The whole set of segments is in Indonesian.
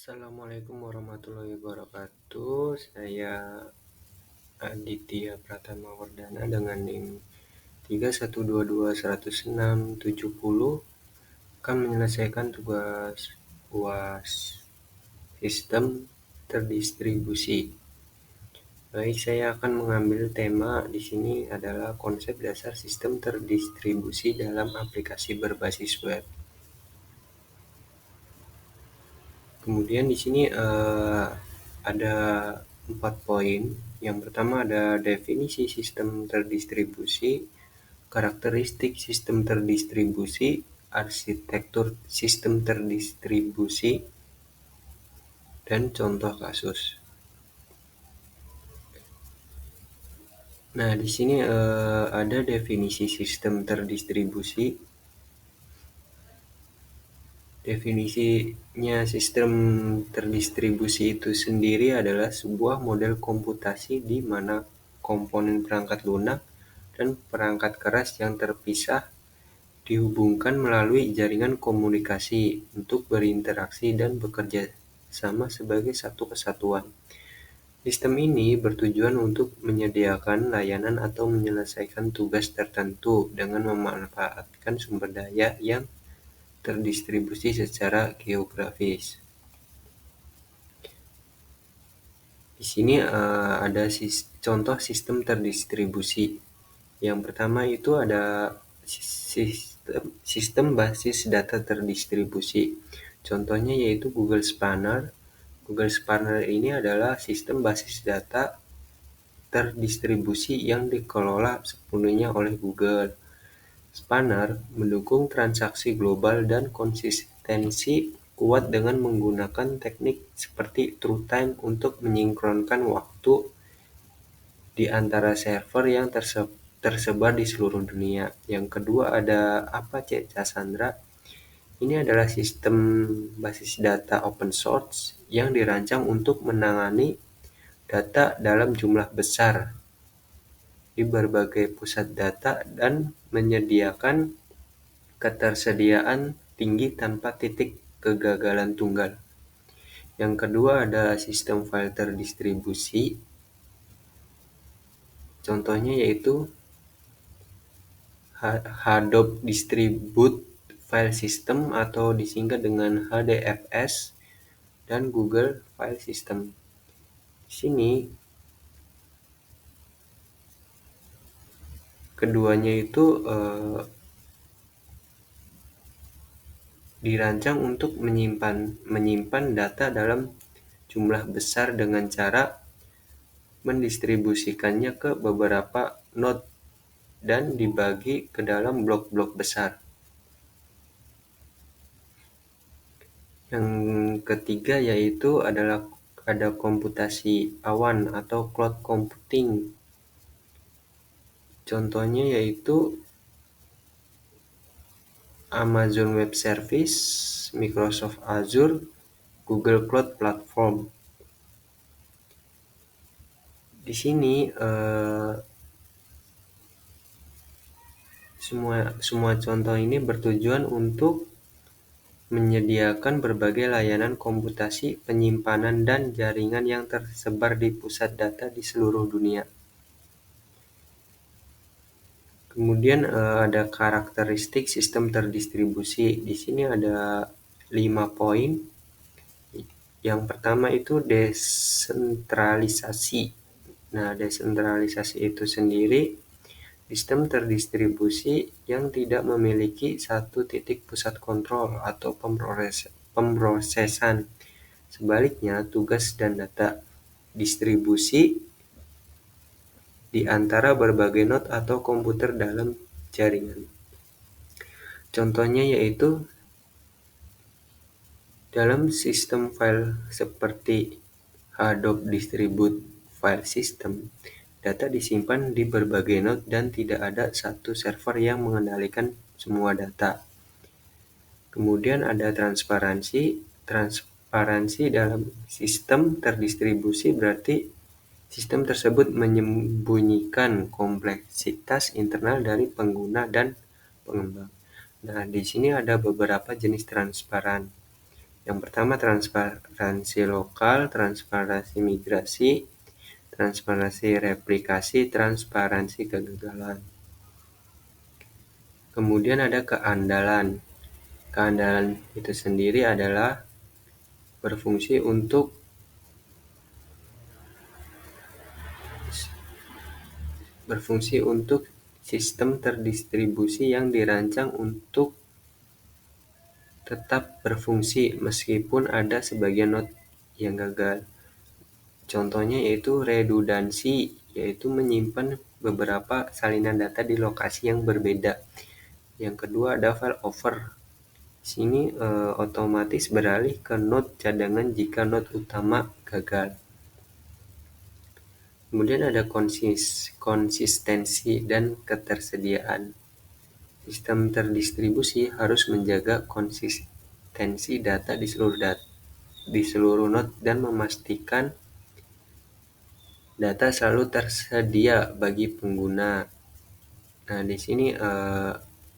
Assalamualaikum warahmatullahi wabarakatuh. Saya Aditya Pratama Wardana dengan NIM 312210670 akan menyelesaikan tugas UAS Sistem Terdistribusi. Baik, saya akan mengambil tema di sini adalah konsep dasar sistem terdistribusi dalam aplikasi berbasis web. Kemudian di sini ada 4 poin. Yang pertama ada definisi sistem terdistribusi, karakteristik sistem terdistribusi, arsitektur sistem terdistribusi, dan contoh kasus. Nah, di sini ada definisi sistem terdistribusi. Definisinya sistem terdistribusi itu sendiri adalah sebuah model komputasi di mana komponen perangkat lunak dan perangkat keras yang terpisah dihubungkan melalui jaringan komunikasi untuk berinteraksi dan bekerja sama sebagai satu kesatuan. Sistem ini bertujuan untuk menyediakan layanan atau menyelesaikan tugas tertentu dengan memanfaatkan sumber daya yang terdistribusi secara geografis. Di sini ada contoh sistem terdistribusi. Yang pertama itu ada sistem basis data terdistribusi. Contohnya yaitu Google Spanner. Google Spanner ini adalah sistem basis data terdistribusi yang dikelola sepenuhnya oleh Google. Spanner mendukung transaksi global dan konsistensi kuat dengan menggunakan teknik seperti true time untuk menyinkronkan waktu di antara server yang tersebar di seluruh dunia. Yang kedua ada Apache Cassandra. Ini adalah sistem basis data open source yang dirancang untuk menangani data dalam jumlah besar di berbagai pusat data dan menyediakan ketersediaan tinggi tanpa titik kegagalan tunggal. Yang kedua ada sistem file terdistribusi. Contohnya yaitu Hadoop Distribute File System atau disingkat dengan HDFS dan Google File System. Di sini keduanya itu dirancang untuk menyimpan data dalam jumlah besar dengan cara mendistribusikannya ke beberapa node dan dibagi ke dalam blok-blok besar. Yang ketiga yaitu ada komputasi awan atau cloud computing. Contohnya yaitu Amazon Web Service, Microsoft Azure, Google Cloud Platform. Di sini semua contoh ini bertujuan untuk menyediakan berbagai layanan komputasi, penyimpanan, dan jaringan yang tersebar di pusat data di seluruh dunia. Kemudian ada karakteristik sistem terdistribusi. Di sini ada 5 poin. Yang pertama itu desentralisasi. Nah, desentralisasi itu sendiri sistem terdistribusi yang tidak memiliki satu titik pusat kontrol atau pemrosesan. Sebaliknya, tugas dan data distribusi di antara berbagai node atau komputer dalam jaringan. Contohnya yaitu dalam sistem file seperti Hadoop Distribute File System, data disimpan di berbagai node dan tidak ada satu server yang mengendalikan semua data. Kemudian ada transparansi. Transparansi dalam sistem terdistribusi berarti sistem tersebut menyembunyikan kompleksitas internal dari pengguna dan pengembang. Nah, di sini ada beberapa jenis transparan. Yang pertama transparansi lokal, transparansi migrasi, transparansi replikasi, transparansi kegagalan. Kemudian ada keandalan. Keandalan itu sendiri adalah berfungsi untuk sistem terdistribusi yang dirancang untuk tetap berfungsi meskipun ada sebagian node yang gagal. Contohnya yaitu redundansi, yaitu menyimpan beberapa salinan data di lokasi yang berbeda. Yang kedua ada failover. Sini otomatis beralih ke node cadangan jika node utama gagal. Kemudian ada konsistensi dan ketersediaan. Sistem terdistribusi harus menjaga konsistensi data di seluruh node dan memastikan data selalu tersedia bagi pengguna. Nah, di sini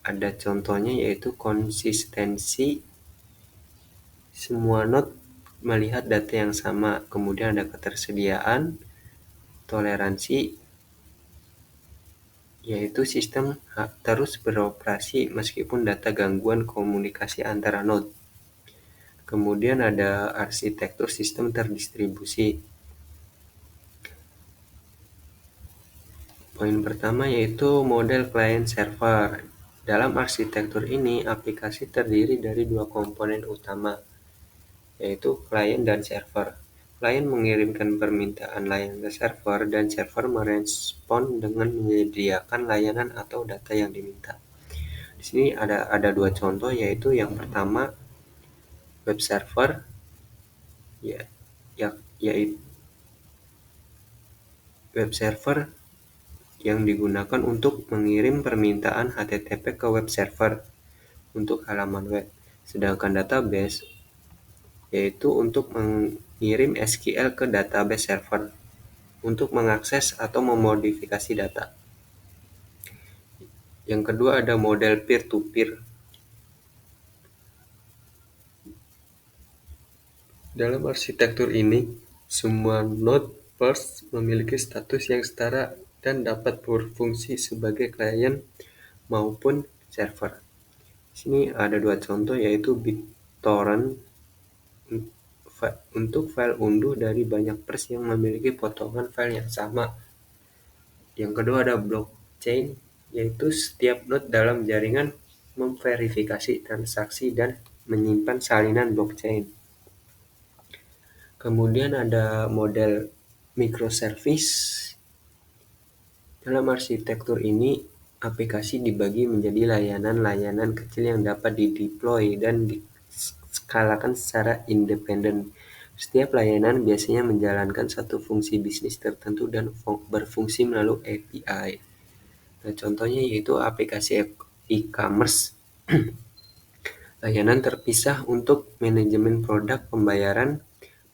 ada contohnya yaitu konsistensi semua node melihat data yang sama. Kemudian ada ketersediaan, toleransi, yaitu sistem terus beroperasi meskipun data gangguan komunikasi antara node. Kemudian ada arsitektur sistem terdistribusi. Poin pertama yaitu model client server. Dalam arsitektur ini, aplikasi terdiri dari dua komponen utama, yaitu client dan server. Client mengirimkan permintaan layanan ke server dan server merespon dengan menyediakan layanan atau data yang diminta. Di sini ada dua contoh, yaitu yang pertama web server, yaitu web server yang digunakan untuk mengirim permintaan HTTP ke web server untuk halaman web. Sedangkan database yaitu untuk mengirim SQL ke database server untuk mengakses atau memodifikasi data. Yang kedua ada model peer-to-peer. Dalam arsitektur ini, semua node first memiliki status yang setara dan dapat berfungsi sebagai klien maupun server. Di sini ada dua contoh, yaitu BitTorrent untuk file unduh dari banyak pers yang memiliki potongan file yang sama. Yang kedua ada blockchain, yaitu setiap node dalam jaringan memverifikasi transaksi dan menyimpan salinan blockchain. Kemudian ada model microservice. Dalam arsitektur ini, aplikasi dibagi menjadi layanan-layanan kecil yang dapat dideploy dan diskalakan secara independen. Setiap layanan biasanya menjalankan satu fungsi bisnis tertentu dan berfungsi melalui API. Nah, contohnya yaitu aplikasi e-commerce, layanan terpisah untuk manajemen produk, pembayaran,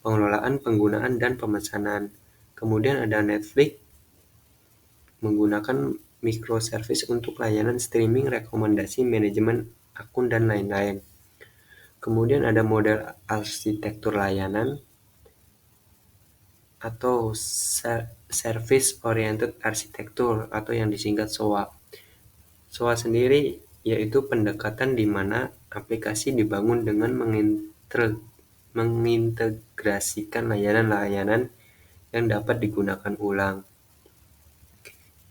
pengelolaan, penggunaan, dan pemesanan. Kemudian ada Netflix, menggunakan microservice untuk layanan streaming, rekomendasi, manajemen akun, dan lain-lain. Kemudian ada model arsitektur layanan atau Service Oriented Architecture atau yang disingkat SOA. SOA sendiri yaitu pendekatan di mana aplikasi dibangun dengan mengintegrasikan layanan-layanan yang dapat digunakan ulang,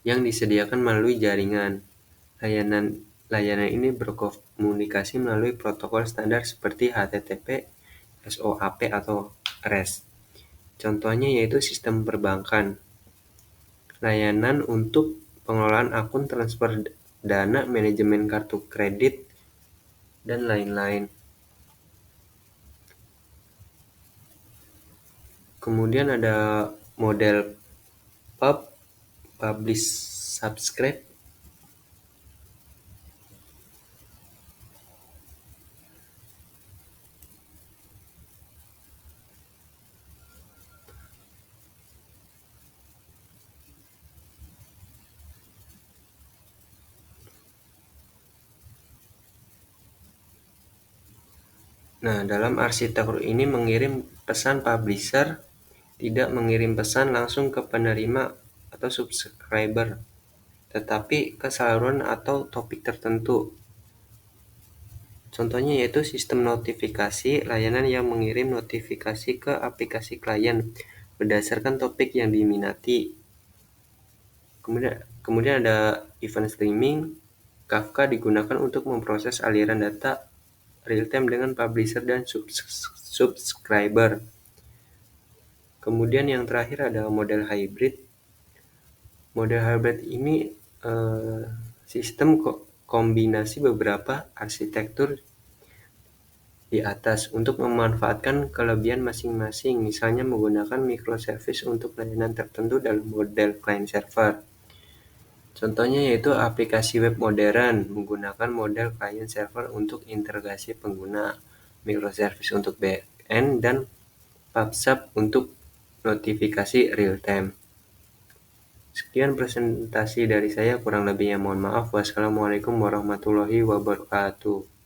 yang disediakan melalui jaringan. Layanan ini berkomunikasi melalui protokol standar seperti HTTP, SOAP, atau REST. Contohnya yaitu sistem perbankan, layanan untuk pengelolaan akun, transfer dana, manajemen kartu kredit, dan lain-lain. Kemudian ada model publish subscribe. Nah, dalam arsitektur ini mengirim pesan publisher tidak mengirim pesan langsung ke penerima atau subscriber, tetapi ke saluran atau topik tertentu. Contohnya yaitu sistem notifikasi, layanan yang mengirim notifikasi ke aplikasi klien berdasarkan topik yang diminati. Kemudian ada event streaming. Kafka digunakan untuk memproses aliran data real-time dengan publisher dan subscriber. Kemudian yang terakhir ada model hybrid. Model hybrid ini sistem kombinasi beberapa arsitektur di atas untuk memanfaatkan kelebihan masing-masing, misalnya menggunakan microservice untuk layanan tertentu dalam model client-server. Contohnya yaitu aplikasi web modern menggunakan model client-server untuk integrasi pengguna, microservice untuk back-end, dan PubSub untuk notifikasi real-time. Sekian presentasi dari saya, kurang lebihnya mohon maaf. Wassalamualaikum warahmatullahi wabarakatuh.